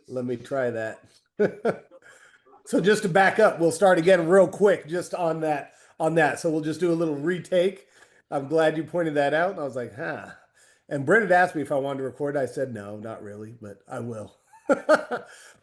Let me try that. So just to back up, we'll start again real quick just on that. So we'll just do a little retake. I'm glad you pointed that out. And I was like, huh. And Brent had asked me if I wanted to record. I said no, not really, but I will.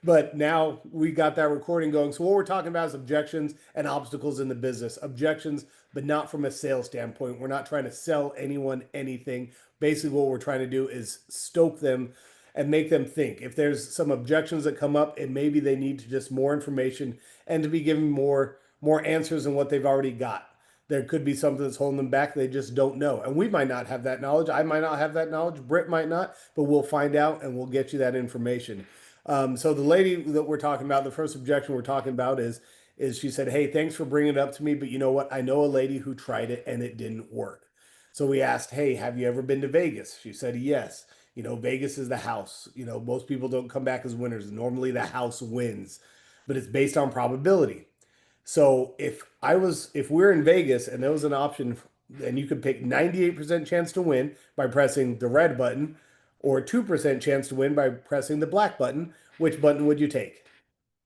But now we got that recording going. So what we're talking about is objections and obstacles in the business. Objections, but not from a sales standpoint. We're not trying to sell anyone anything. Basically, what we're trying to do is stoke them and make them think. If there's some objections that come up, and maybe they need to just more information and to be given more answers than what they've already got. There could be something that's holding them back. They just don't know. And we might not have that knowledge. I might not have that knowledge. Britt might not, but we'll find out and we'll get you that information. So the lady that we're talking about, the first objection we're talking about is she said, "Hey, thanks for bringing it up to me, but you know what? I know a lady who tried it and it didn't work." So we asked, "Hey, have you ever been to Vegas?" She said, "Yes." Vegas is the house. Most people don't come back as winners. Normally the house wins, but it's based on probability. So if we're in Vegas and there was an option and you could pick 98% chance to win by pressing the red button or 2% chance to win by pressing the black button, which button would you take?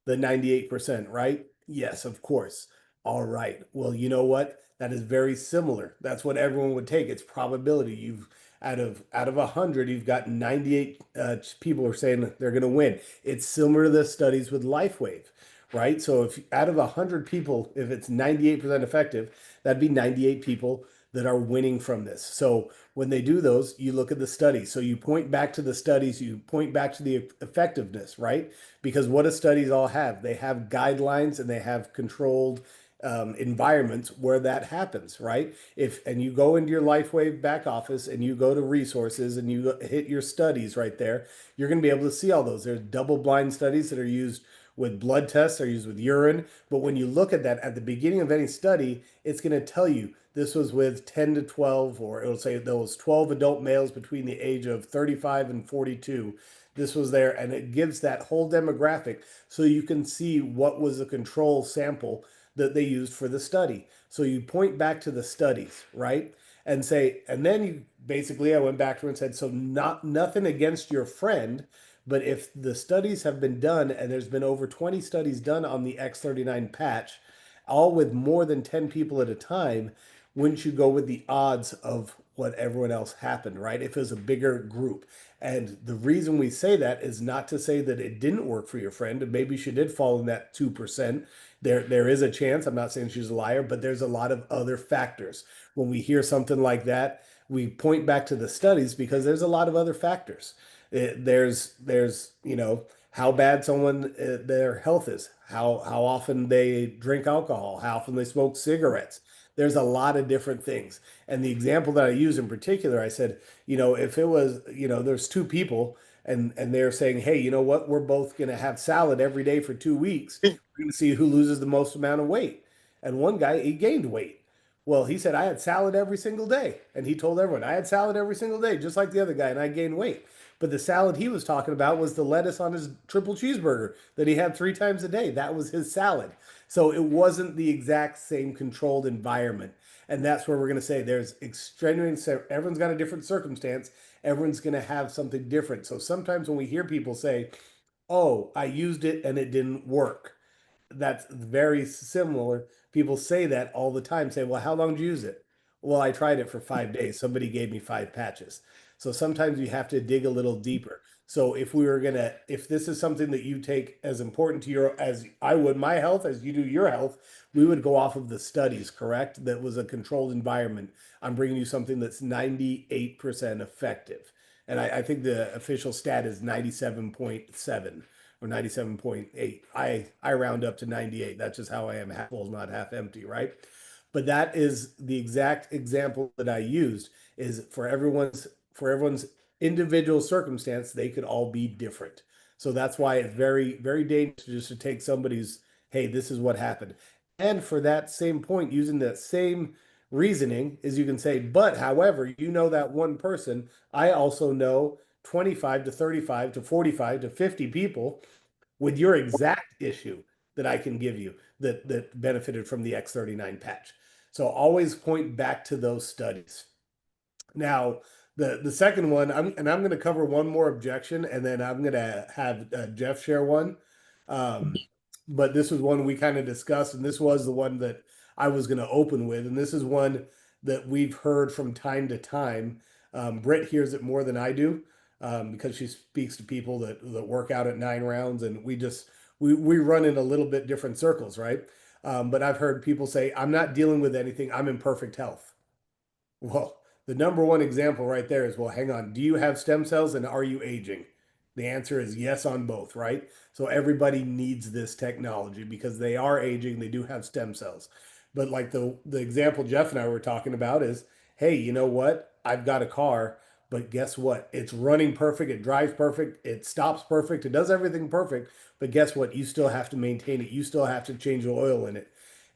The 98%, right? Yes, of course. All right. Well, you know what? That is very similar. That's what everyone would take. It's probability. You've out of 100, you've got 98 people are saying they're going to win. It's similar to the studies with LifeWave, right? So if out of 100 people, if it's 98% effective, that'd be 98 people that are winning from this. So when they do those, you look at the studies. So you point back to the studies, you point back to the effectiveness, right? Because what do studies all have? They have guidelines and they have controlled environments where that happens, right? If and you go into your LifeWave back office and you go to resources and you hit your studies right there, you're going to be able to see all those. There's double blind studies that are used with blood tests, they're used with urine. But when you look at that at the beginning of any study, it's going to tell you this was with 10 to 12, or it'll say those 12 adult males between the age of 35 and 42. This was there, and it gives that whole demographic so you can see what was the control sample that they used for the study. So you point back to the studies, right? And say, and then you basically, I went back to her and said, so not nothing against your friend, but if the studies have been done and there's been over 20 studies done on the X39 patch, all with more than 10 people at a time, wouldn't you go with the odds of what everyone else happened, right? If it was a bigger group. And the reason we say that is not to say that it didn't work for your friend, and maybe she did fall in that 2%. There is a chance. I'm not saying she's a liar, but there's a lot of other factors. When we hear something like that, we point back to the studies because there's a lot of other factors. There's how bad someone their health is, how often they drink alcohol, how often they smoke cigarettes. There's a lot of different things. And the example that I use in particular, I said, if it was, there's two people and they're saying, hey, you know what, we're both going to have salad every day for 2 weeks. We're going to see who loses the most amount of weight. And one guy, he gained weight. Well, he said, I had salad every single day. And he told everyone, I had salad every single day, just like the other guy, and I gained weight. But the salad he was talking about was the lettuce on his triple cheeseburger that he had 3 times a day. That was his salad. So it wasn't the exact same controlled environment. And that's where we're going to say there's extraneous, everyone's got a different circumstance. Everyone's going to have something different. So sometimes when we hear people say, oh, I used it and it didn't work, that's very similar. People say that all the time. Say, well, how long did you use it? Well, I tried it for 5 days. Somebody gave me 5 patches. So sometimes you have to dig a little deeper. So if this is something that you take as important to your, as I would my health, as you do your health, we would go off of the studies, correct? That was a controlled environment. I'm bringing you something that's 98% effective. And I think the official stat is 97.7 or 97.8. I round up to 98. That's just how I am, half full, not half empty, right? But that is the exact example that I used is for everyone's individual circumstance, they could all be different. So that's why it's very, very dangerous just to take somebody's, hey, this is what happened. And for that same point, using that same reasoning, is you can say, but however, that one person, I also know 25 to 35 to 45 to 50 people with your exact issue that I can give you that benefited from the X39 patch. So always point back to those studies. Now, The second one, I'm going to cover one more objection, and then I'm going to have Jeff share one. Um, but this was one we kind of discussed, and this was the one that I was going to open with, and this is one that we've heard from time to time. Britt hears it more than I do, because she speaks to people that work out at 9 rounds, and we run in a little bit different circles, right? But I've heard people say, "I'm not dealing with anything. I'm in perfect health." Well, the number one example right there is, well, hang on, do you have stem cells and are you aging? The answer is yes on both, right? So everybody needs this technology because they are aging, they do have stem cells. But like the example Jeff and I were talking about is, hey, you know what? I've got a car, but guess what? It's running perfect, it drives perfect, it stops perfect, it does everything perfect, but guess what? You still have to maintain it. You still have to change the oil in it.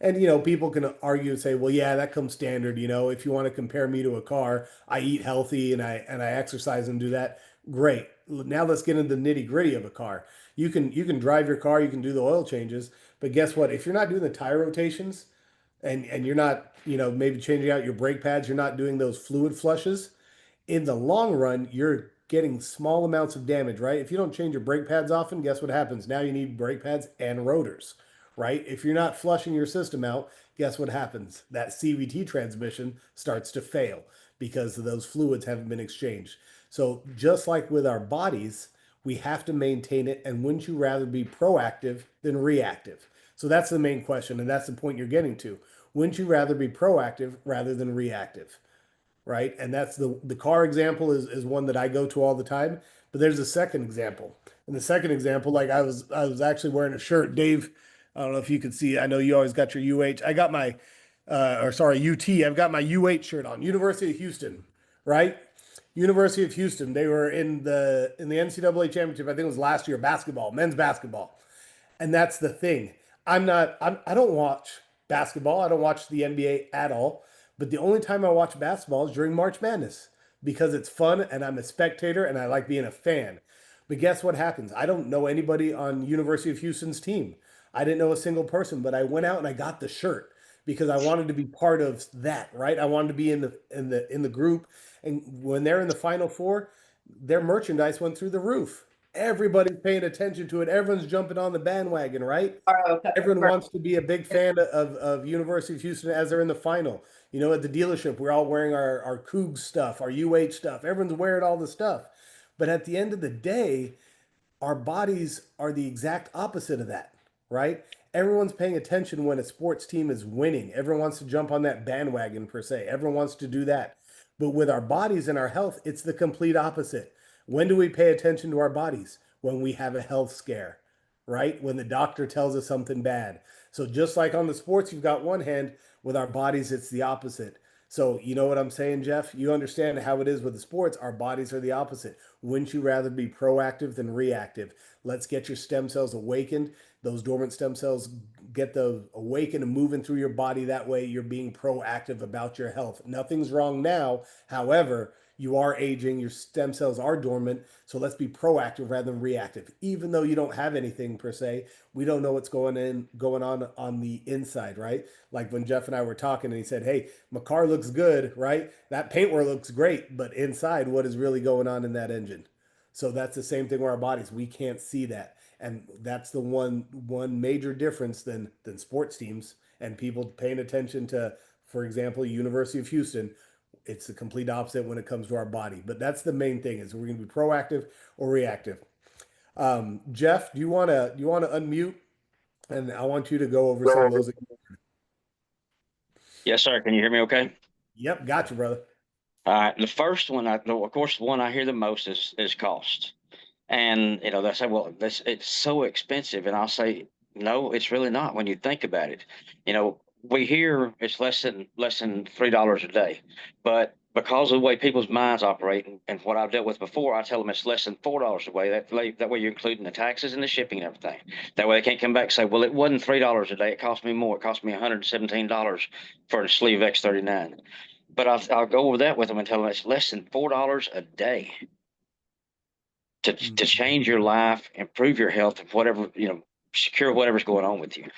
And people can argue and say, well, yeah, that comes standard. If you want to compare me to a car, I eat healthy and I exercise and do that. Great. Now let's get into the nitty gritty of a car. You can drive your car, you can do the oil changes, but guess what? If you're not doing the tire rotations and you're not, maybe changing out your brake pads, you're not doing those fluid flushes, in the long run, you're getting small amounts of damage, right? If you don't change your brake pads often, guess what happens? Now you need brake pads and rotors, right? If you're not flushing your system out, guess what happens? That CVT transmission starts to fail because those fluids haven't been exchanged. So, just like with our bodies, we have to maintain it. And wouldn't you rather be proactive than reactive? So, that's the main question. And that's the point you're getting to. Wouldn't you rather be proactive rather than reactive? Right? And that's the car example is one that I go to all the time. But there's a second example. And the second example, like I was actually wearing a shirt, Dave. I don't know if you can see. I know you always got your UH. I got my or sorry, UT. I've got my UH shirt on. University of Houston, right? University of Houston. They were in the NCAA championship. I think it was last year, basketball, men's basketball. And that's the thing. I don't watch basketball. I don't watch the NBA at all. But the only time I watch basketball is during March Madness because it's fun and I'm a spectator and I like being a fan. But guess what happens? I don't know anybody on University of Houston's team. I didn't know a single person, but I went out and I got the shirt because I wanted to be part of that, right? I wanted to be in the group. And when they're in the Final Four, their merchandise went through the roof. Everybody's paying attention to it. Everyone's jumping on the bandwagon, right? Everyone wants to be a big fan of University of Houston as they're in the final. At the dealership, we're all wearing our Cougs stuff, our UH stuff. Everyone's wearing all the stuff. But at the end of the day, our bodies are the exact opposite of that, right? Everyone's paying attention when a sports team is winning. Everyone wants to jump on that bandwagon, per se. Everyone wants to do that. But with our bodies and our health, it's the complete opposite. When do we pay attention to our bodies? When we have a health scare, right? When the doctor tells us something bad. So just like on the sports, you've got one hand, with our bodies, it's the opposite. So you know what I'm saying, Jeff? You understand how it is with the sports. Our bodies are the opposite. Wouldn't you rather be proactive than reactive? Let's get your stem cells awakened. Those dormant stem cells get the awakened and moving through your body. That way you're being proactive about your health. Nothing's wrong now. However, you are aging, your stem cells are dormant. So let's be proactive rather than reactive. Even though you don't have anything per se, we don't know what's going on the inside, right? Like when Jeff and I were talking and he said, hey, my car looks good, right? That paintwork looks great, but inside, what is really going on in that engine? So that's the same thing with our bodies. We can't see that. And that's the one major difference than sports teams and people paying attention to, for example, University of Houston. It's the complete opposite when it comes to our body. But that's the main thing is we're going to be proactive or reactive. Jeff, do you want to unmute? And I want you to go over some of those. Yes, sir. Can you hear me okay? Yep, got you, brother. All right. The first one, of course, the one I hear the most is cost. And they say, well, this it's so expensive, and I'll say, no, it's really not when you think about it. We hear it's less than $3 a day, but because of the way people's minds operate and what I've dealt with before, I tell them it's less than $4 a day. That way you're including the taxes and the shipping and everything. That way they can't come back and say, well, it wasn't $3 a day. It cost me more. It cost me $117 for the sleeve X39. But I'll go over that with them and tell them it's less than $4 a day to Mhm. change your life, improve your health, and whatever, secure whatever's going on with you.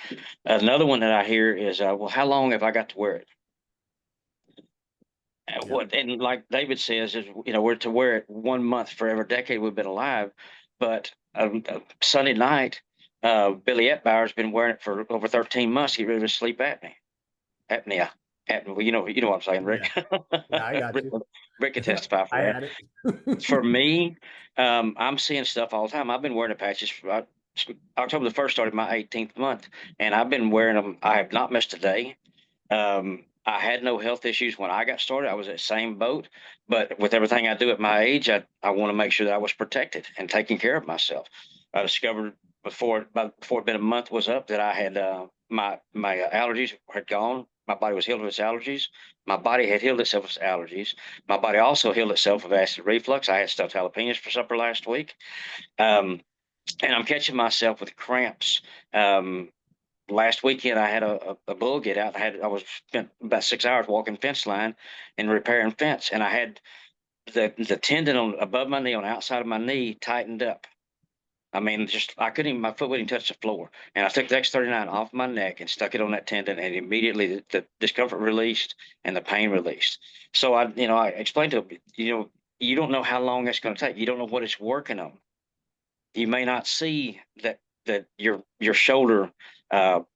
Another one that I hear is, well, how long have I got to wear it? Yep. What and like David says is, we're to wear it 1 month for every decade we've been alive. But Sunday night, Billy Etbauer's been wearing it for over 13 months. He rid of his sleep apnea. Well, you know what I'm saying, Yeah. Rick. Yeah, I got Rick, you. Rick can testify for I that. had it. For me, I'm seeing stuff all the time. I've been wearing the patches. October the 1st started my 18th month, and I've been wearing them. I have not missed a day. I had no health issues when I got started. I was in the same boat, but with everything I do at my age, I want to make sure that I was protected and taking care of myself. I discovered before it'd been a month was up that I had my allergies had gone. My body was healed of its allergies. My body had healed itself of its allergies. My body also healed itself of acid reflux. I had stuffed jalapenos for supper last week, um, and I'm catching myself with cramps. Last weekend I had a bull get out. I was spent about 6 hours walking fence line and repairing fence, and I had the tendon on above my knee on the outside of my knee tightened up. I mean, just I couldn't even my foot wouldn't even touch the floor. And I took the X39 off my neck and stuck it on that tendon, and immediately the discomfort released and the pain released. So I explained to him, you don't know how long it's going to take. You don't know what it's working on. You may not see that your shoulder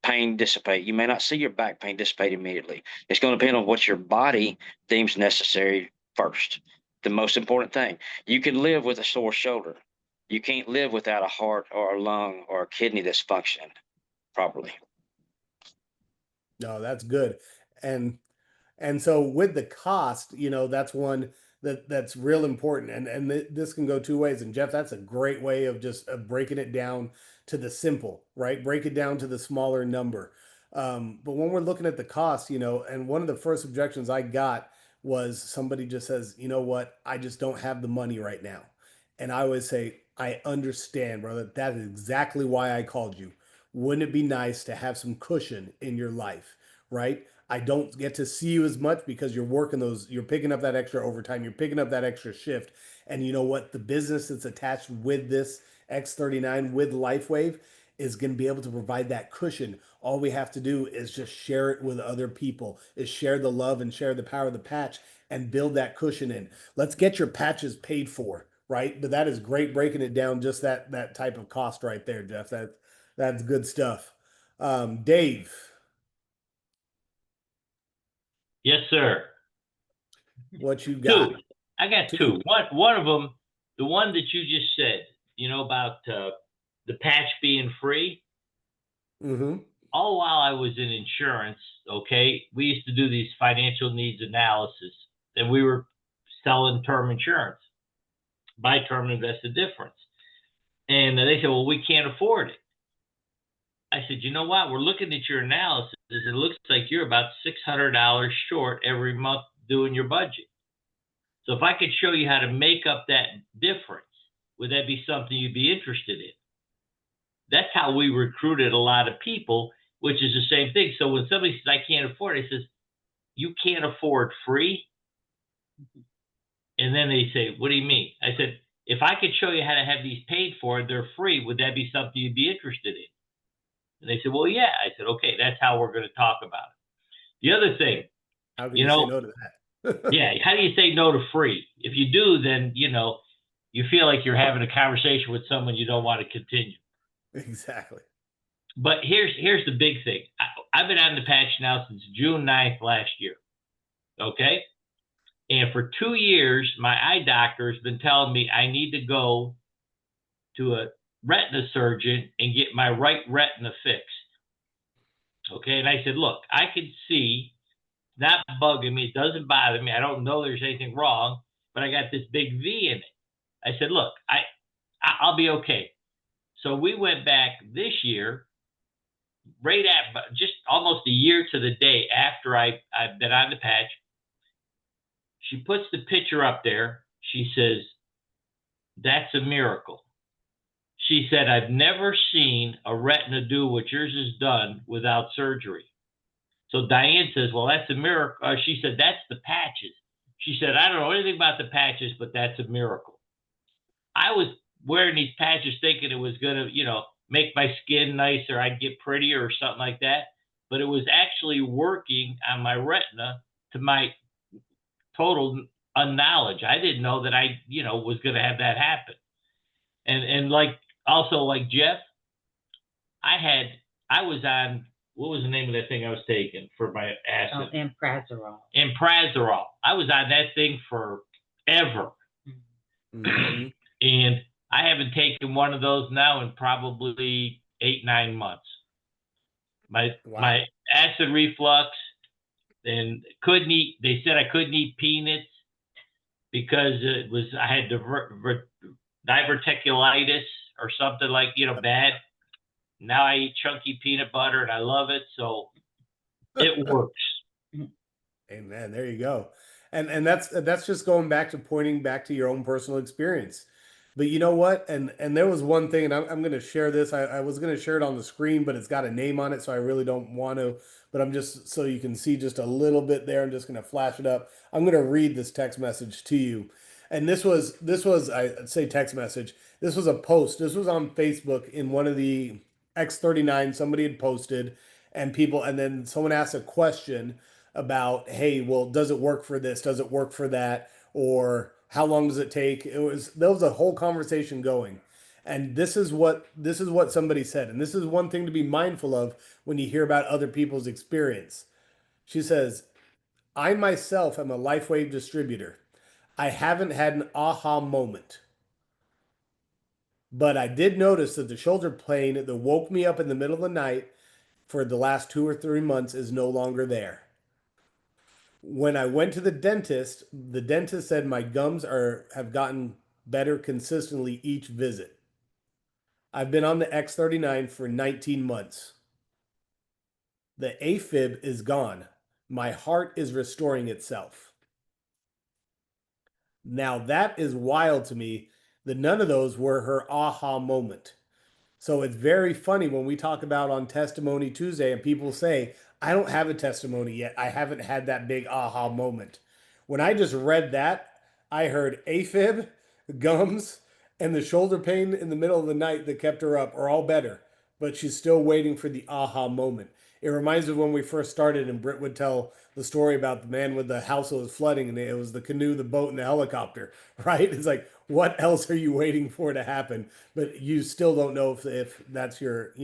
pain dissipate. You may not see your back pain dissipate immediately. It's going to depend on what your body deems necessary first. The most important thing, you can live with a sore shoulder. You can't live without a heart or a lung or a kidney that's functioning properly. No, that's good. And And so with the cost, that's one that's real important. And this can go two ways. And Jeff, that's a great way of just breaking it down to the simple, right? Break it down to the smaller number. But when we're looking at the cost, and one of the first objections I got was somebody just says, you know what, I just don't have the money right now. And I always say, I understand, brother. That is exactly why I called you. Wouldn't it be nice to have some cushion in your life, right? I don't get to see you as much because you're picking up that extra overtime, you're picking up that extra shift. And you know what? The business that's attached with this X39 with LifeWave is going to be able to provide that cushion. All we have to do is just share it with other people, is share the love and share the power of the patch and build that cushion in. Let's get your patches paid for, right? But that is great breaking it down, just that type of cost right there, Jeff. That's good stuff. Dave, Yes, sir. what you Two. got? I got Two. two. One of them, the one that you just said, about the patch being free. Mm-hmm. All while I was in insurance, okay, we used to do these financial needs analysis, and we were selling term insurance. Buy term, invest the difference. And they said, well, we can't afford it. I said, you know what? We're looking at your analysis. It looks like you're about $600 short every month doing your budget. So if I could show you how to make up that difference, would that be something you'd be interested in? That's how we recruited a lot of people, which is the same thing. So when somebody says, I can't afford it, I says, you can't afford free? And then they say, what do you mean? I said, if I could show you how to have these paid for, they're free, would that be something you'd be interested in? And they said, well, yeah. I said, okay, that's how we're going to talk about it. The other thing, How can you you say know, no to that? yeah, how do you say no to free? If you do, then, you feel like you're having a conversation with someone you don't want to continue. Exactly. But here's the big thing. I've been on the patch now since June 9th last year. Okay? And for 2 years, my eye doctor has been telling me I need to go to a retina surgeon and get my right retina fixed. Okay? And I said, look, I can see, not bugging me, it doesn't bother me. I don't know there's anything wrong, but I got this big V in it. I said, look, I'll be okay. So we went back this year, right at just almost a year to the day after I've been on the patch. She puts the picture up there. She says, that's a miracle. She said, I've never seen a retina do what yours has done without surgery. So Diane says, well, that's a miracle. She said, that's the patches. She said, I don't know anything about the patches, but that's a miracle. I was wearing these patches thinking it was going to, make my skin nicer. I'd get prettier or something like that. But it was actually working on my retina to total unknowledge. I didn't know that I, was going to have that happen. And like, also like Jeff, I was on, what was the name of that thing I was taking for my acid? Imprazoral. Imprazoral. I was on that thing forever. Mhm. And I haven't taken one of those now in probably 8-9 months. Wow. My acid reflux, and they said I couldn't eat peanuts because I had diverticulitis or something like, bad. Now I eat chunky peanut butter and I love it. So it works. Amen. There you go. And that's just going back to pointing back to your own personal experience. But you know what? And there was one thing, and I'm going to share this. I was going to share it on the screen, but it's got a name on it, so I really don't want to. But I'm just so you can see just a little bit there. I'm just going to flash it up. I'm going to read this text message to you. And this was I'd say text message. This was a post. This was on Facebook in one of the X39. Somebody had posted, and then someone asked a question about, hey, well, does it work for this? Does it work for that? Or how long does it take? There was a whole conversation going. And this is what somebody said. And this is one thing to be mindful of when you hear about other people's experience. She says, I myself am a LifeWave distributor. I haven't had an aha moment, but I did notice that the shoulder pain that woke me up in the middle of the night for the last 2 or 3 months is no longer there. When I went to the dentist said my gums have gotten better consistently each visit. I've been on the X39 for 19 months. The AFib is gone. My heart is restoring itself. Now that is wild to me that none of those were her aha moment. So it's very funny when we talk about on Testimony Tuesday and people say, I don't have a testimony yet. I haven't had that big aha moment. When I just read that, I heard AFib, gums, and the shoulder pain in the middle of the night that kept her up are all better, but she's still waiting for the aha moment. It reminds me of when we first started and Britt would tell the story about the man with the house that was flooding and it was the canoe, the boat, and the helicopter, right? It's like, what else are you waiting for to happen? But you still don't know if that's you're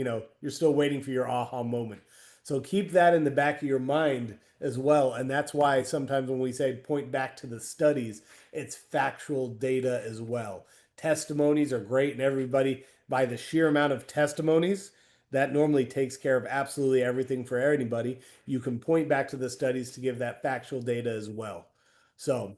still waiting for your aha moment. So keep that in the back of your mind as well. And that's why sometimes when we say point back to the studies, it's factual data as well. Testimonies are great, and everybody, by the sheer amount of testimonies, that normally takes care of absolutely everything for anybody. You can point back to the studies to give that factual data as well. So,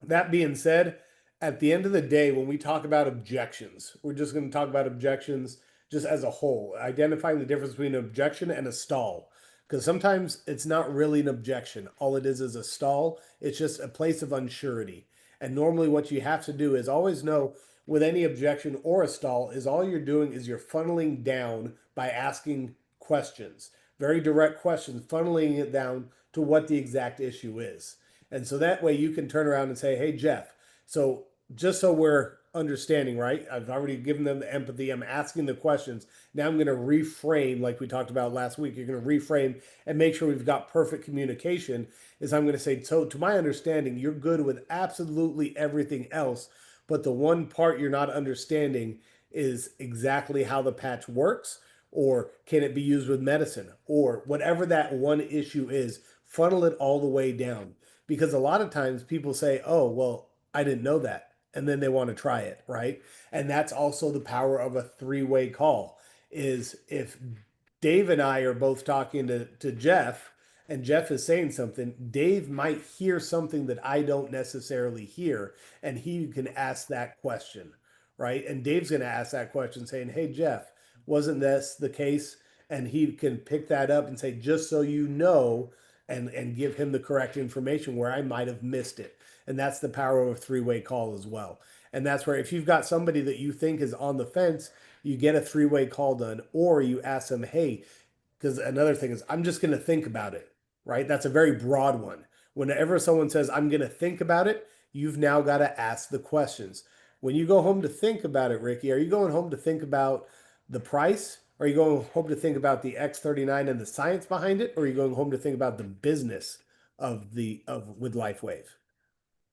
that being said, at the end of the day, when we talk about objections, we're just going to talk about objections just as a whole, identifying the difference between an objection and a stall. Because sometimes it's not really an objection. All it is a stall. It's just a place of unsurety. And normally, what you have to do is always know with any objection or a stall is all you're doing is you're funneling down by asking questions, very direct questions, funneling it down to what the exact issue is. And so that way you can turn around and say, hey, Jeff, so just so we're understanding, right? I've already given them the empathy. I'm asking the questions. Now I'm going to reframe, like we talked about last week. You're going to reframe and make sure we've got perfect communication. Is I'm going to say, so to my understanding, you're good with absolutely everything else. But the one part you're not understanding is exactly how the patch works, or can it be used with medicine, or whatever that one issue is, funnel it all the way down. Because a lot of times people say, oh, well, I didn't know that. And then they want to try it, right? And that's also the power of a three-way call. Is if Dave and I are both talking to Jeff, and Jeff is saying something, Dave might hear something that I don't necessarily hear, and he can ask that question, right? And Dave's going to ask that question saying, hey, Jeff, wasn't this the case? And he can pick that up and say, just so you know, and give him the correct information where I might have missed it. And that's the power of a three-way call as well. And that's where if you've got somebody that you think is on the fence, you get a three-way call done, or you ask them, hey, because another thing is, I'm just going to think about it, right? That's a very broad one. Whenever someone says, I'm going to think about it, you've now got to ask the questions. When you go home to think about it, Ricky, are you going home to think about the price? Are you going home to think about the X39 and the science behind it? Or are you going home to think about the business with LifeWave?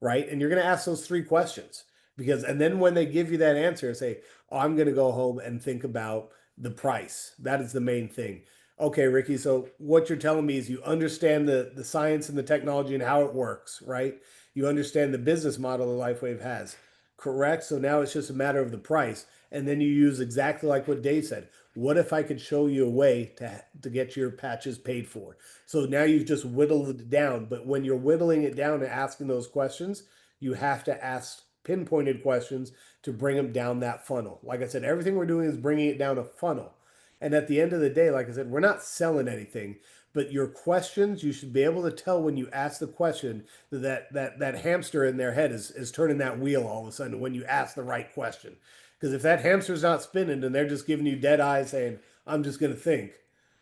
right? And you're going to ask those 3 questions because, and then when they give you that answer, say, oh, I'm going to go home and think about the price. That is the main thing. Okay, Ricky. So what you're telling me is you understand the science and the technology and how it works, right? You understand the business model that LifeWave has, correct? So now it's just a matter of the price. And then you use exactly like what Dave said. What if I could show you a way to get your patches paid for? So now you've just whittled it down. But when you're whittling it down and asking those questions, you have to ask pinpointed questions to bring them down that funnel. Like I said, everything we're doing is bringing it down a funnel. And at the end of the day, like I said, we're not selling anything, but your questions, you should be able to tell when you ask the question that hamster in their head is turning that wheel all of a sudden when you ask the right question. Because if that hamster's not spinning and they're just giving you dead eyes saying, I'm just going to think,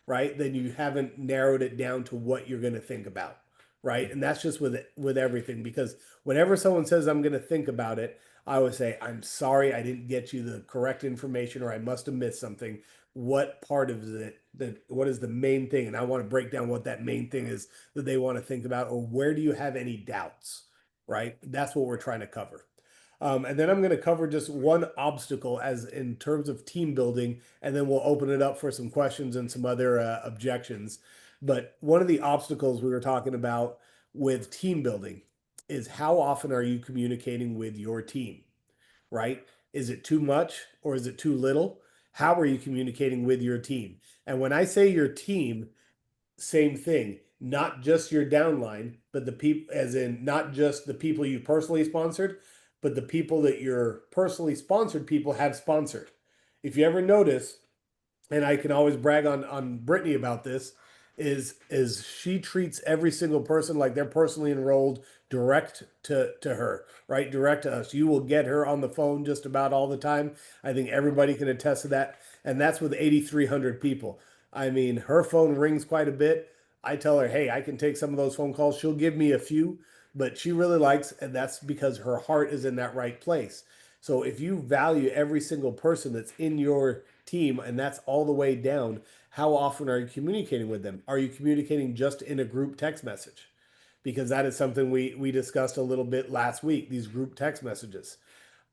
right? Then you haven't narrowed it down to what you're going to think about, right? And that's just with everything. Because whenever someone says I'm going to think about it, I always say, I'm sorry I didn't get you the correct information or I must have missed something. What part of it, what is the main thing? And I want to break down what that main thing is that they want to think about, or where do you have any doubts, right? That's what we're trying to cover. And then I'm going to cover just one obstacle as in terms of team building, and then we'll open it up for some questions and some other objections. But one of the obstacles we were talking about with team building is how often are you communicating with your team, right? Is it too much or is it too little? How are you communicating with your team? And when I say your team, same thing, not just your downline, but the people, as in not just the people you personally sponsored, but the people that your personally sponsored people have sponsored. If you ever notice, and I can always brag on Brittany about this, is she treats every single person like they're personally enrolled direct to her, right? Direct to us. You will get her on the phone just about all the time. I think everybody can attest to that. And that's with 8,300 people. I mean, her phone rings quite a bit. I tell her, hey, I can take some of those phone calls. She'll give me a few, but she really likes, and that's because her heart is in that right place. So if you value every single person that's in your team, and that's all the way down, how often are you communicating with them? Are you communicating just in a group text message? Because that is something we discussed a little bit last week, these group text messages.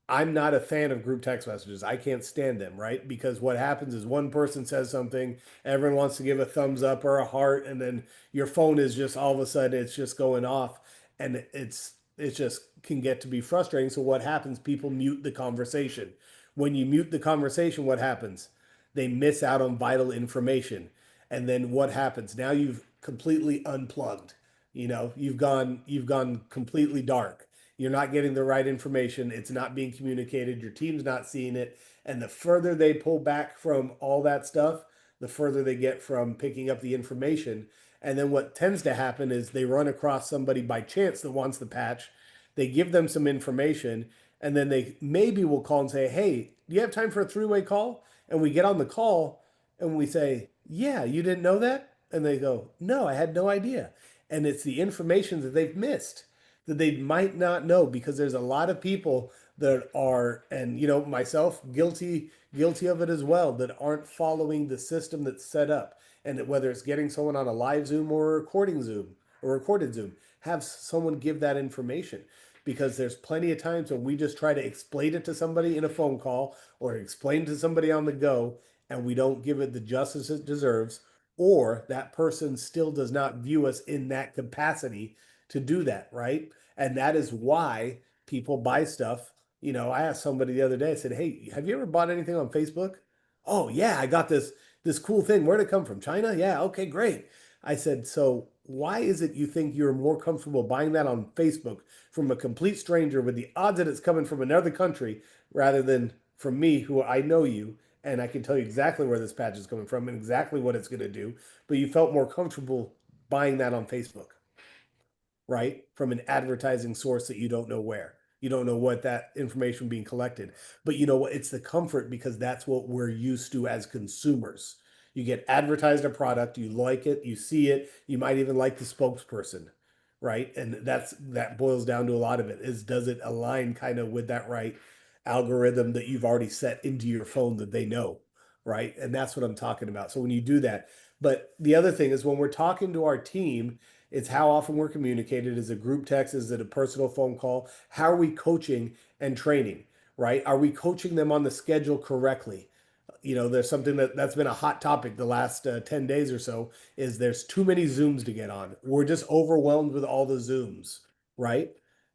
I'm not a fan of group text messages. I can't stand them, right? Because what happens is one person says something, everyone wants to give a thumbs up or a heart, and then your phone is just all of a sudden it's just going off, and it just can get to be frustrating. So what happens? People mute the conversation. When you mute the conversation, what happens? They miss out on vital information. And then what happens? Now you've completely unplugged. You've gone completely dark. You're not getting the right information. It's not being communicated. Your team's not seeing it. And the further they pull back from all that stuff, the further they get from picking up the information. And then what tends to happen is they run across somebody by chance that wants the patch. They give them some information, and then they maybe will call and say, hey, do you have time for a 3-way call? And we get on the call and we say, yeah, you didn't know that? And they go, no, I had no idea. And it's the information that they've missed that they might not know, because there's a lot of people that are, and myself guilty of it as well, that aren't following the system that's set up. And that whether it's getting someone on a live Zoom or a recording Zoom or recorded Zoom, have someone give that information, because there's plenty of times when we just try to explain it to somebody in a phone call or explain to somebody on the go, and we don't give it the justice it deserves, or that person still does not view us in that capacity to do that, right? And that is why people buy stuff. I asked somebody the other day, I said, hey, have you ever bought anything on Facebook? Oh yeah, I got this cool thing. Where'd it come from? China? Yeah, okay, great. I said, so why is it you think you're more comfortable buying that on Facebook from a complete stranger with the odds that it's coming from another country rather than from me, who I know you and I can tell you exactly where this patch is coming from and exactly what it's going to do, but you felt more comfortable buying that on Facebook, right? From an advertising source that you don't know where. You don't know what that information being collected. But you know what? It's the comfort, because that's what we're used to as consumers. You get advertised a product, you like it, you see it, you might even like the spokesperson, right? And that boils down to a lot of it is, does it align kind of with that right algorithm that you've already set into your phone that they know, right? And that's what I'm talking about. So when you do that, but the other thing is when we're talking to our team, It's how often we're communicated. Is it group text? Is it a personal phone call? How are we coaching and training, right? Are we coaching them on the schedule correctly? There's something that's been a hot topic the last 10 days or so is there's too many Zooms to get on. We're just overwhelmed with all the Zooms, right?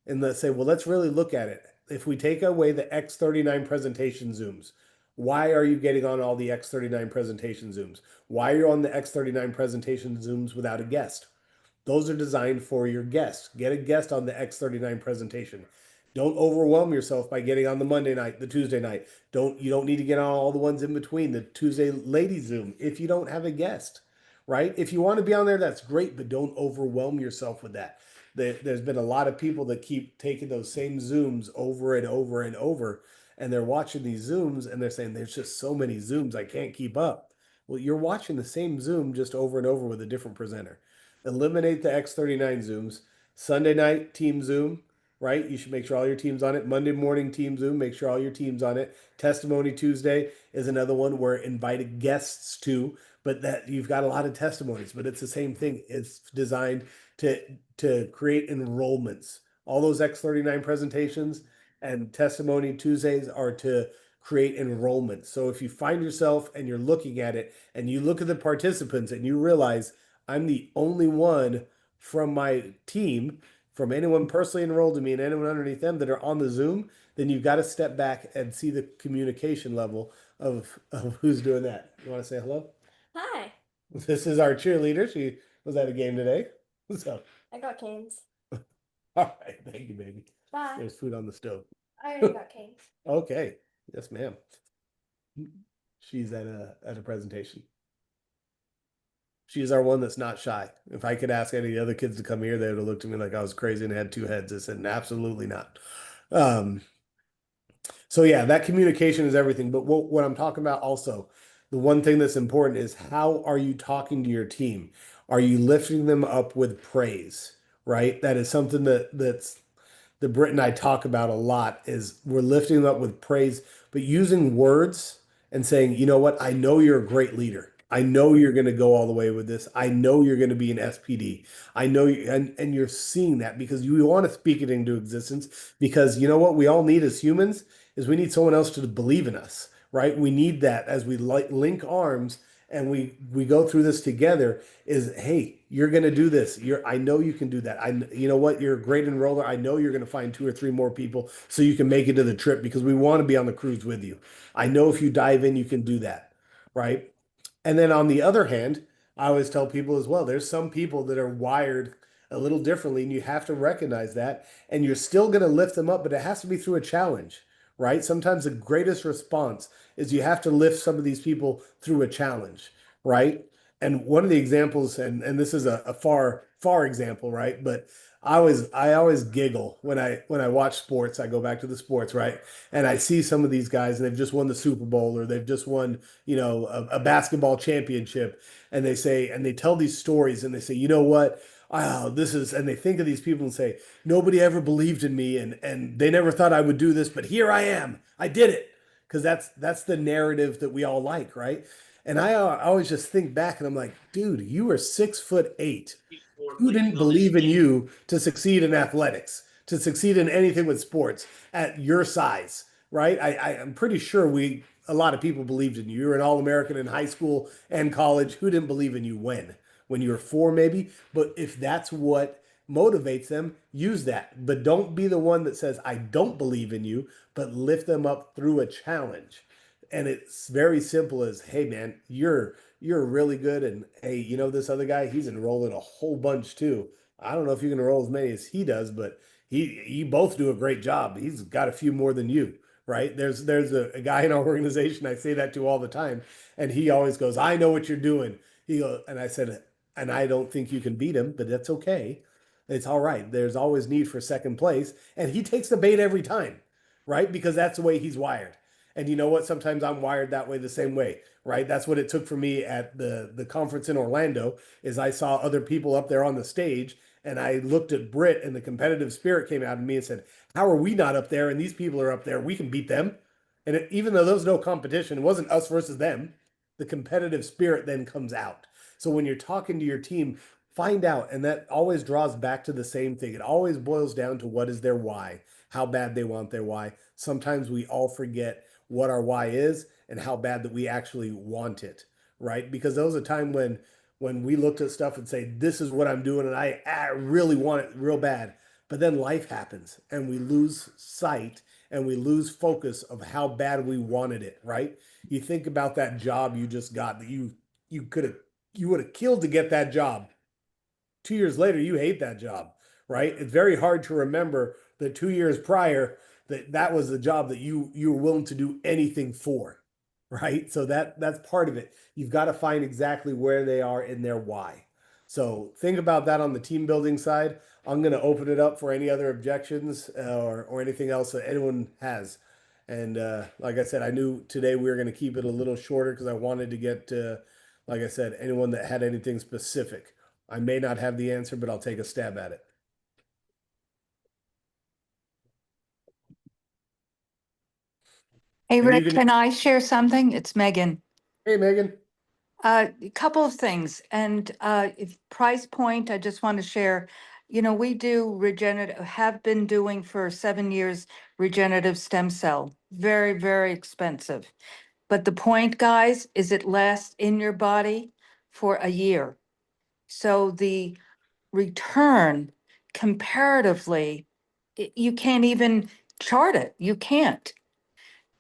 And let's say, well, let's really look at it. If we take away the X39 presentation Zooms, why are you getting on all the X39 presentation Zooms? Why are you on the X39 presentation Zooms without a guest? Those are designed for your guests. Get a guest on the X39 presentation. Don't overwhelm yourself by getting on the Monday night, the Tuesday night. You don't need to get on all the ones in between, the Tuesday ladies Zoom if you don't have a guest, right? If you want to be on there, that's great, but don't overwhelm yourself with that. There's been a lot of people that keep taking those same Zooms over and over and over, and they're watching these Zooms and they're saying, there's just so many Zooms, I can't keep up. Well, you're watching the same Zoom just over and over with a different presenter. Eliminate the X39 Zooms. Sunday night, team Zoom, right? You should make sure all your team's on it. Monday morning, team Zoom, make sure all your team's on it. Testimony Tuesday is another one where invited guests to, but that you've got a lot of testimonies, but it's the same thing. It's designed to create enrollments. All those X39 presentations and testimony Tuesdays are to create enrollment. So if you find yourself and you're looking at it and you look at the participants and you realize I'm the only one from my team, from anyone personally enrolled to me and anyone underneath them that are on the Zoom, then you've got to step back and see the communication level of who's doing that. You want to say hello? Hi, This is our cheerleader. She was at a game today. So, I got canes. all right. Thank you, baby. Bye. There's food on the stove. I already got canes. Okay. Yes, ma'am. She's at a presentation. She's our one that's not shy. If I could ask any of the other kids to come here, they would have looked at me like I was crazy and had two heads. I said, absolutely not. So yeah, that communication is everything. But what I'm talking about also, the one thing that's important is how are you talking to your team? Are you lifting them up with praise? Right? That is something that Britt and I talk about a lot is we're lifting them up with praise, but using words and saying, you know what, I know you're a great leader. I know you're going to go all the way with this. I know you're going to be an SPD. I know you, and you're seeing that because you want to speak it into existence because you know what we all need as humans is we need someone else to believe in us, right? We need that as we link arms and we go through this together is, hey, you're going to do this. I know you can do that. You know what? You're a great enroller. I know you're going to find 2 or 3 more people so you can make it to the trip because we want to be on the cruise with you. I know if you dive in, you can do that, right? And then on the other hand, I always tell people as well, there's some people that are wired a little differently, and you have to recognize that. And you're still going to lift them up, but it has to be through a challenge, right? Sometimes the greatest response is you have to lift some of these people through a challenge, right? And one of the examples, and this is a far example, right? But I always giggle when I watch sports. I go back to the sports, right? And I see some of these guys and they've just won the Super Bowl or they've just won, a basketball championship. And they tell these stories and they say, you know what? Oh, and they think of these people and say, nobody ever believed in me and they never thought I would do this, but here I am. I did it. Because that's the narrative that we all like, right? And I always just think back and I'm like, dude, you were 6'8". Who didn't believe in you to succeed in athletics, to succeed in anything with sports at your size, right? I'm pretty sure a lot of people believed in you. You were an All-American in high school and college. Who didn't believe in you when? When you were 4, maybe? But if that's what motivates them, use that. But don't be the one that says, I don't believe in you, but lift them up through a challenge. And it's very simple as, hey man, you're really good. And hey, this other guy, he's enrolling a whole bunch too. I don't know if you can enroll as many as he does, but you both do a great job. He's got a few more than you, right? There's a guy in our organization I say that to all the time, and he always goes, I know what you're doing. He goes, and I said, and I don't think you can beat him, but that's okay. It's all right. There's always need for second place. And he takes the bait every time, right? Because that's the way he's wired. And you know what? Sometimes I'm wired that way the same way, right? That's what it took for me at the conference in Orlando is I saw other people up there on the stage and I looked at Britt and the competitive spirit came out of me and said, how are we not up there? And these people are up there. We can beat them. And even though there was no competition, it wasn't us versus them. The competitive spirit then comes out. So when you're talking to your team, find out. And that always draws back to the same thing. It always boils down to what is their why, how bad they want their why. Sometimes we all forget what our why is and how bad that we actually want it, right? Because there was a time when we looked at stuff and say, this is what I'm doing, and I really want it real bad. But then life happens and we lose sight and we lose focus of how bad we wanted it, right? You think about that job you just got that you could have you would have killed to get that job. 2 years later, you hate that job, right? It's very hard to remember that 2 years prior that was the job that you were willing to do anything for, right? So that's part of it. You've got to find exactly where they are in their why. So think about that on the team building side. I'm going to open it up for any other objections or anything else that anyone has. And like I said, I knew today we were going to keep it a little shorter because I wanted to get to, like I said, anyone that had anything specific. I may not have the answer, but I'll take a stab at it. Hey, And Rick, you can, can I share something? It's Megan. hey, Megan. A couple of things, and if price point, I just want to share, we do regenerative, have been doing for 7 years regenerative stem cell. Very, very expensive. But the point, guys, is it lasts in your body for a year. So the return comparatively, you can't even chart it. You can't.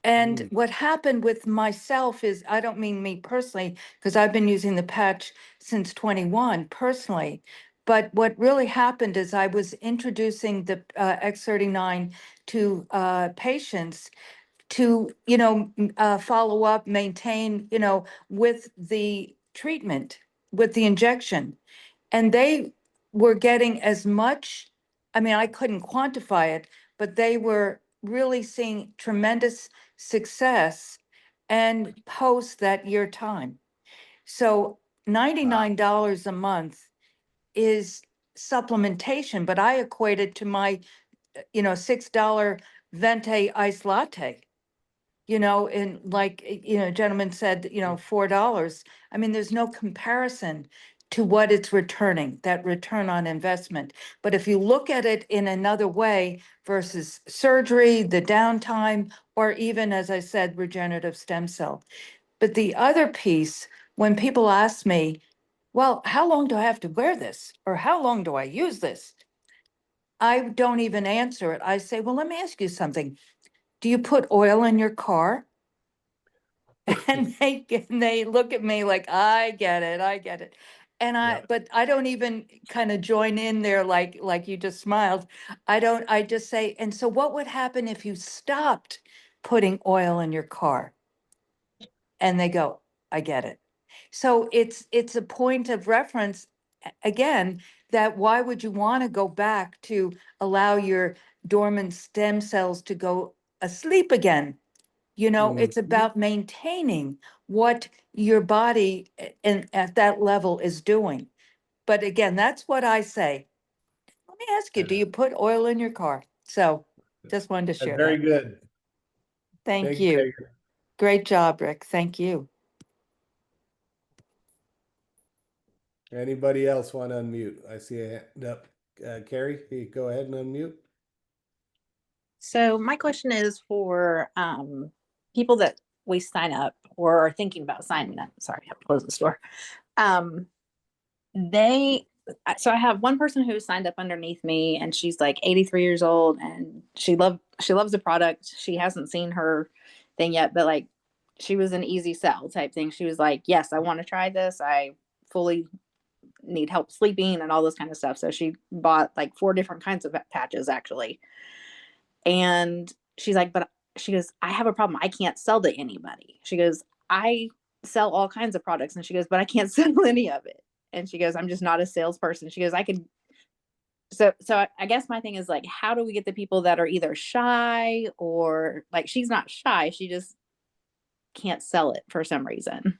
And what happened with myself is, I don't mean me personally, because I've been using the patch since 21 personally. But what really happened is I was introducing the X39 to patients to, follow up, maintain, with the treatment, with the injection. And they were getting as much, I mean, I couldn't quantify it, but they were really seeing tremendous success and post that year time. So $99 a month is supplementation, but I equate it to my, $6 venti iced latte. And like, gentleman said, $4. I mean, there's no comparison to what it's returning, that return on investment. But if you look at it in another way versus surgery, the downtime, or even, as I said, regenerative stem cell. But the other piece, when people ask me, well, how long do I have to wear this? Or how long do I use this? I don't even answer it. I say, well, let me ask you something. Do you put oil in your car? And they look at me like, I get it, I get it. Yep. But I don't even kind of join in there like you just smiled. I just say, and so what would happen if you stopped putting oil in your car? And they go, I get it. So it's a point of reference again, that why would you want to go back to allow your dormant stem cells to go asleep again? It's about maintaining what your body and at that level is doing. But again, that's what I say. Let me ask you, do you put oil in your car? So just wanted to share Very that. good. Thank Thank you. Megan. Great job, Rick. Thank you. Anybody else want to unmute? I see a hand up. Carrie, you go ahead and unmute. So my question is for people that we sign up or are thinking about signing up. Sorry, I have to close the store. So I have one person who signed up underneath me, and she's like 83 years old, and she loves the product. She hasn't seen her thing yet, but like she was an easy sell type thing. She was like, yes, I want to try this. I fully need help sleeping and all this kind of stuff. So she bought like 4 different kinds of patches actually. And she's like, but she goes, I have a problem. I can't sell to anybody. She goes, I sell all kinds of products. And she goes, but I can't sell any of it. And she goes, I'm just not a salesperson. She goes, I could. So I guess my thing is like, how do we get the people that are either shy or like, she's not shy. She just can't sell it for some reason.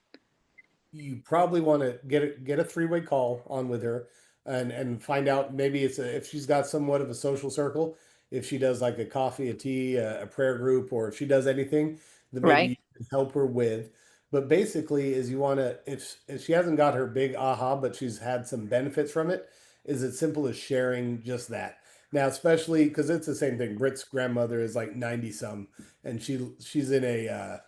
You probably want to get a 3-way call on with her and find out maybe if she's got somewhat of a social circle, if she does like a coffee, a tea, a prayer group, or if she does anything that maybe Right. you can help her with. But basically, is you want to, if she hasn't got her big aha, but she's had some benefits from it, is as simple as sharing just that. Now, especially because it's the same thing. Britt's grandmother is like 90 some, and she's in a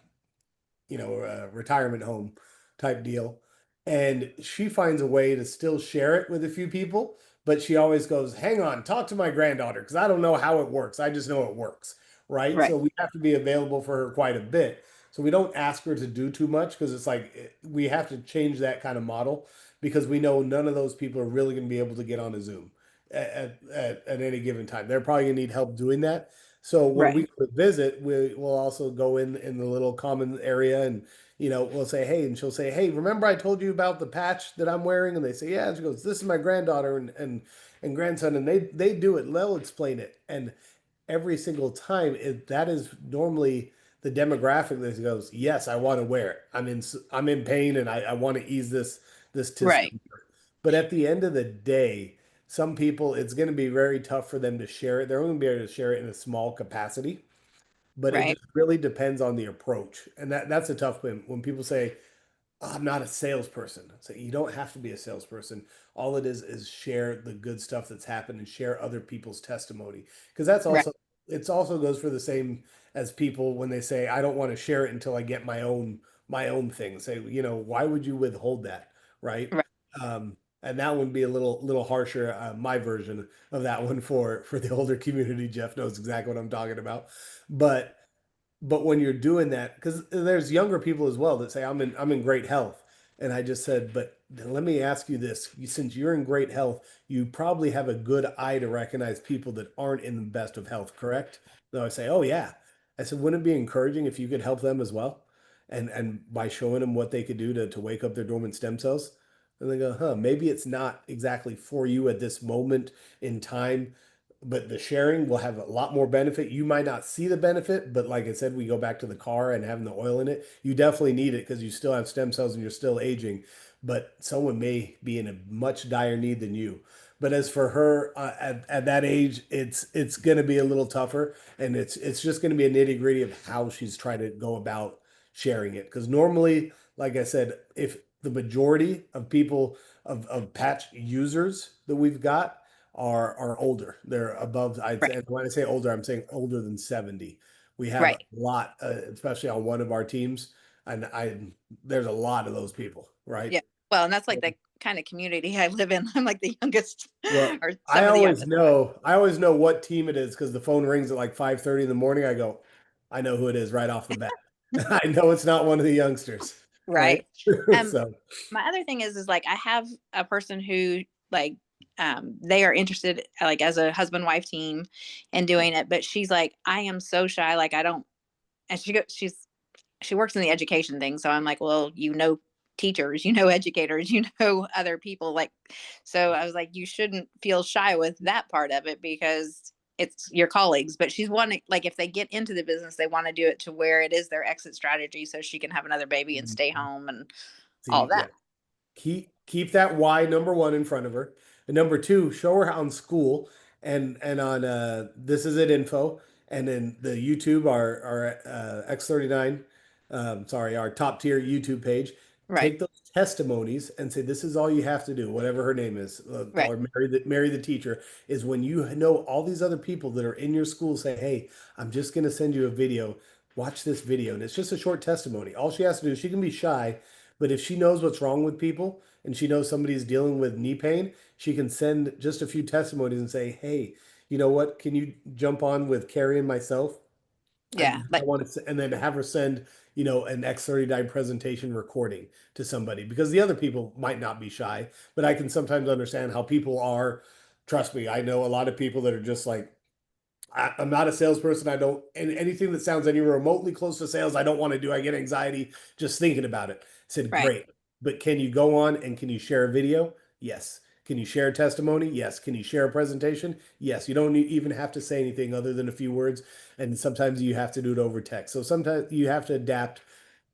a retirement home type deal. And she finds a way to still share it with a few people, but she always goes, hang on, talk to my granddaughter because I don't know how it works. I just know it works. Right. Right. So we have to be available for her quite a bit. So we don't ask her to do too much because it's like we have to change that kind of model because we know none of those people are really going to be able to get on a Zoom at any given time. They're probably going to need help doing that. So when we Right. go to visit, we will also go in the little common area and we'll say, hey, and she'll say, hey, remember I told you about the patch that I'm wearing? And they say, yeah. And she goes, this is my granddaughter and grandson, and they do it. They'll explain it. And every single time, that is normally the demographic that goes, yes, I want to wear it. I'm in pain and I want to ease this Right. discomfort. But at the end of the day, some people, it's going to be very tough for them to share it. They're only going to be able to share it in a small capacity, but it Right. just really depends on the approach. And that's a tough one. When people say, I'm not a salesperson. So you don't have to be a salesperson. All it is share the good stuff that's happened and share other people's testimony. Because that's Right. also it's also goes for the same as people when they say, I don't want to share it until I get my own thing. Say, why would you withhold that? Right. Right. And that would be a little harsher, my version of that one for the older community. Jeff knows exactly what I'm talking about. But when you're doing that, because there's younger people as well that say I'm in great health, and I just said, but then let me ask you this: since you're in great health, you probably have a good eye to recognize people that aren't in the best of health, correct? No, I say, oh yeah. I said, wouldn't it be encouraging if you could help them as well, and by showing them what they could do to wake up their dormant stem cells? And they go, huh, maybe it's not exactly for you at this moment in time, but the sharing will have a lot more benefit. You might not see the benefit, but like I said, we go back to the car and having the oil in it. You definitely need it because you still have stem cells and you're still aging, but someone may be in a much dire need than you. But as for her at that age, it's going to be a little tougher, and it's just going to be a nitty gritty of how she's trying to go about sharing it. Because normally, like I said, if the majority of people of patch users that we've got are older. They're above, I'd Right. say, when I say older, I'm saying older than 70. We have a Right. lot, especially on one of our teams, and there's a lot of those people, right? Yeah. Well, and that's like the kind of community I live in. I'm like the youngest Well, or I some of the always youngest. know, I always know what team it is because the phone rings at like 5:30 in the morning. I go, I know who it is right off the bat. I know it's not one of the youngsters, right? Right. Um, So, my other thing is like I have a person who like they are interested like as a husband wife team and doing it, but she's like, I am so shy, like I don't, and she works in the education thing. So I'm like, well, teachers, educators, other people. Like, so I was like, you shouldn't feel shy with that part of it because it's your colleagues. But she's wanting, like, if they get into the business, they want to do it to where it is their exit strategy so she can have another baby and stay home and all see, yeah. that. Keep that why number one in front of her. And number two, show her on school and on this is it info. And then the YouTube, our X39, sorry, our top tier YouTube page. Right. Take those testimonies and say this is all you have to do, whatever her name is, Right. or marry the teacher. Is when you know all these other people that are in your school say, hey, I'm just going to send you a video. Watch this video, and it's just a short testimony. All she has to do, she can be shy, but if she knows what's wrong with people and she knows somebody's dealing with knee pain, she can send just a few testimonies and say, hey, you know what? Can you jump on with Carrie and myself? Yeah. I want to, and then have her send, an X39 presentation recording to somebody because the other people might not be shy, but I can sometimes understand how people are. Trust me, I know a lot of people that are just like, I'm not a salesperson. I don't, and anything that sounds any remotely close to sales, I don't want to do. I get anxiety just thinking about it. I said, Right. great. But can you go on and can you share a video? Yes. Can you share a testimony? Yes. Can you share a presentation? Yes. You don't even have to say anything other than a few words. And sometimes you have to do it over text. So sometimes you have to adapt,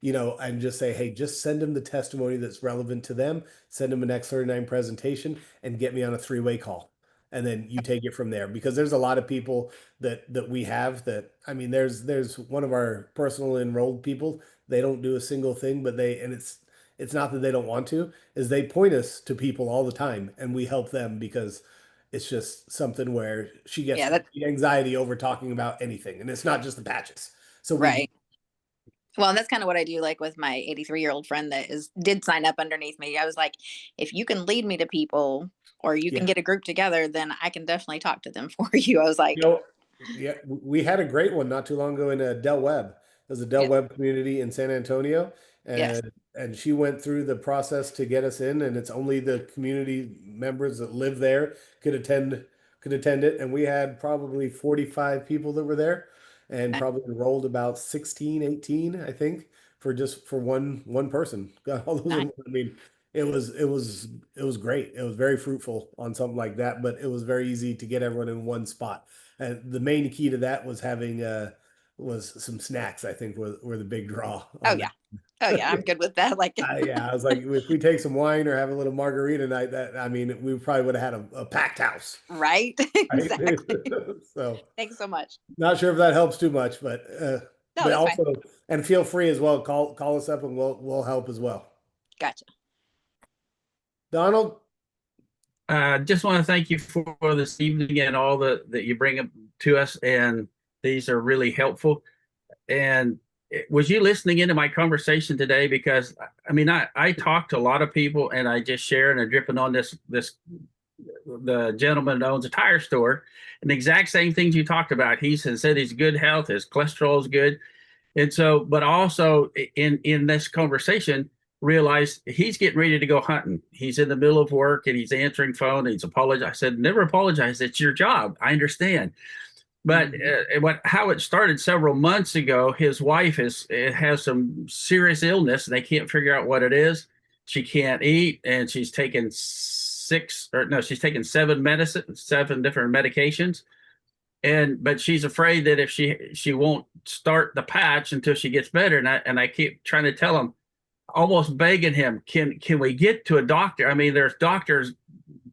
and just say, hey, just send them the testimony that's relevant to them. Send them an X39 presentation and get me on a three-way call. and then you take it from there, because there's a lot of people that we have that, I mean, there's one of our personal enrolled people, they don't do a single thing, but it's not that they don't want to, is they point us to people all the time and we help them, because it's just something where she gets Yeah, that anxiety over talking about anything, and it's not just the patches. So right. Well, and that's kind of what I do, like with my 83-year-old friend that did sign up underneath me. I was like, if you can lead me to people or you can yeah. get a group together, then I can definitely talk to them for you. I was like, You know, yeah, we had a great one not too long ago in Del Webb. There's a Del yeah, Webb community in San Antonio, yes, and she went through the process to get us in, and it's only the community members that live there could attend it, and we had probably 45 people that were there, and uh, probably enrolled about 16, 18, I think, for one person. Got all those, nice. I mean, it was great. It was very fruitful on something like that, but it was very easy to get everyone in one spot. And the main key to that was having was some snacks, I think were the big draw Oh on yeah. that. Oh yeah. I'm good with that. Like, Yeah, I was like, if we take some wine or have a little margarita night, that, I mean, we probably would have had a packed house, right. right? Exactly. So Thanks so much. not sure if that helps too much, No, but that's fine. also, and feel free as well. Call us up and we'll help as well. Gotcha. Donald, Just want to thank you for this evening and all that you bring up to us, and these are really helpful. And was you listening into my conversation today? Because I mean, I talk to a lot of people, and I just share and I'm dripping on this the gentleman that owns a tire store, and the exact same things you talked about. He said he's good health, his cholesterol is good, and so, but also in this conversation, realized he's getting ready to go hunting. He's in the middle of work and he's answering phone. And he's apologized. I said, never apologize. It's your job. I understand. But how it started several months ago, his wife has some serious illness and they can't figure out what it is. She can't eat, and she's taken she's taken seven different medications, but she's afraid that if she won't start the patch until she gets better. And I keep trying to tell him, almost begging him, can we get to a doctor? I mean, there's doctors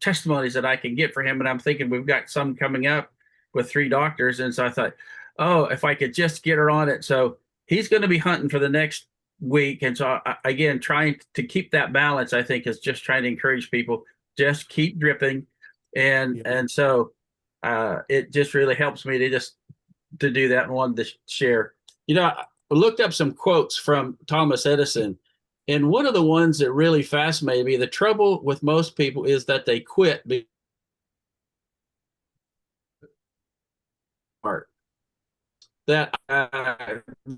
testimonies that I can get for him, and I'm thinking we've got some coming up with 3 doctors. And so I thought, oh, if I could just get her on it. So he's going to be hunting for the next week. And so again, trying to keep that balance, I think, is just trying to encourage people, just keep dripping. And so it just really helps me to do that, and wanted to share. I looked up some quotes from Thomas Edison, and one of the ones that really fascinated me, the trouble with most people is that they quit. That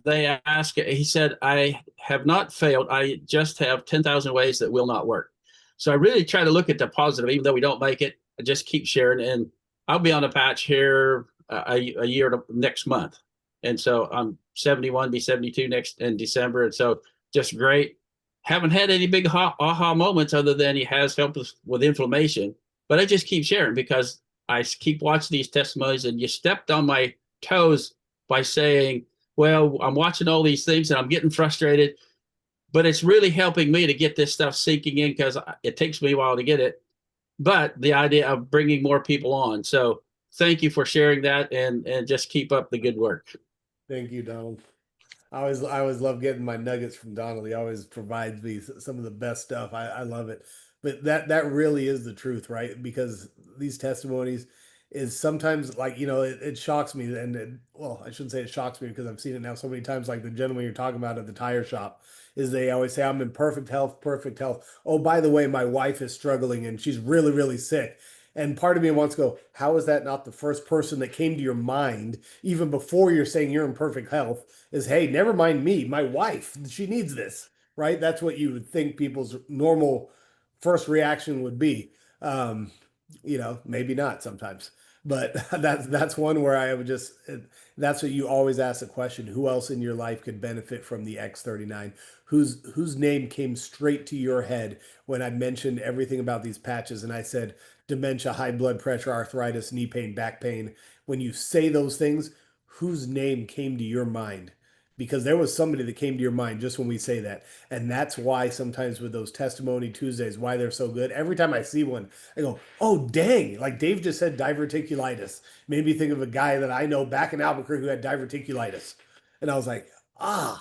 they ask, he said, I have not failed. I just have 10,000 ways that will not work. So I really try to look at the positive, even though we don't make it. I just keep sharing. And I'll be on a patch here a year next month. And so I'm 71, be 72 next in December. And so just great. Haven't had any big aha moments other than he has helped us with inflammation. But I just keep sharing because I keep watching these testimonies, and you stepped on my toes by saying, well, I'm watching all these things and I'm getting frustrated, but it's really helping me to get this stuff sinking in, because it takes me a while to get it. But the idea of bringing more people on. So thank you for sharing that, and just keep up the good work. thank you, Donald. I always love getting my nuggets from Donald. He always provides me some of the best stuff. I love it. But that really is the truth, right? Because these testimonies is sometimes, like, it shocks me. And well, I shouldn't say it shocks me, because I've seen it now so many times. Like the gentleman you're talking about at the tire shop, is they always say, I'm in perfect health, perfect health. Oh, by the way, my wife is struggling and she's really, really sick. And part of me wants to go, how is that not the first person that came to your mind, even before you're saying you're in perfect health, is, hey, never mind me, my wife, she needs this, right? That's what you would think people's normal first reaction would be. Maybe not sometimes, but that's one where I would just, that's what you always ask the question: who else in your life could benefit from the X39? Whose name came straight to your head when I mentioned everything about these patches, and I said dementia, high blood pressure, arthritis, knee pain, back pain? When you say those things, whose name came to your mind? because there was somebody that came to your mind just when we say that. And that's why sometimes with those testimony Tuesdays, why they're so good. Every time I see one, I go, oh, dang. Like Dave just said diverticulitis. Made me think of a guy that I know back in Albuquerque who had diverticulitis. And I was like, I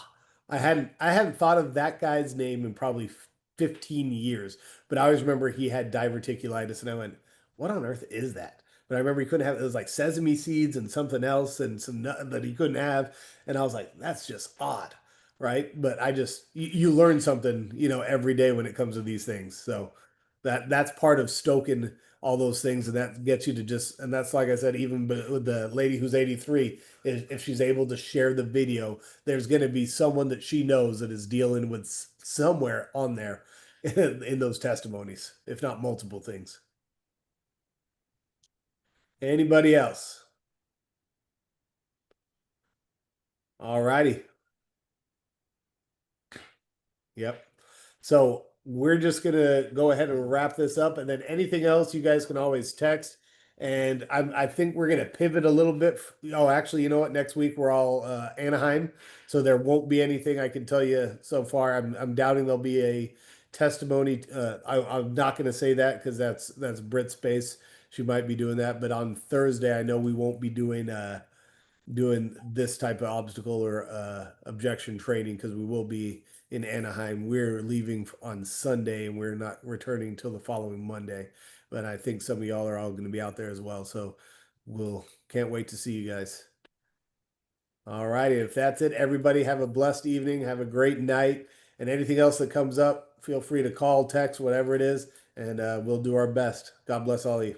hadn't thought of that guy's name in probably 15 years, but I always remember he had diverticulitis. And I went, what on earth is that? But I remember he couldn't have, it was like sesame seeds and something else and some nut that he couldn't have. And I was like, that's just odd, right? But you learn something, every day when it comes to these things. So that's part of stoking all those things, and that gets you to and that's like I said, even with the lady who's 83, if she's able to share the video, there's going to be someone that she knows that is dealing with somewhere on there in those testimonies, if not multiple things. Anybody else? All righty. Yep. So we're just gonna go ahead and wrap this up, and then anything else you guys can always text. And I think we're gonna pivot a little bit. Oh, actually, you know what? Next week we're all Anaheim, so there won't be anything I can tell you so far. I'm doubting there'll be a testimony. I'm not gonna say that because that's Brit Space. She might be doing that, but on Thursday I know we won't be doing this type of obstacle or objection training because we will be in Anaheim. We're leaving on Sunday and we're not returning till the following Monday. But I think some of y'all are all going to be out there as well. So can't wait to see you guys. All righty. If that's it, everybody have a blessed evening. Have a great night. And anything else that comes up, feel free to call, text, whatever it is, and we'll do our best. God bless all of you.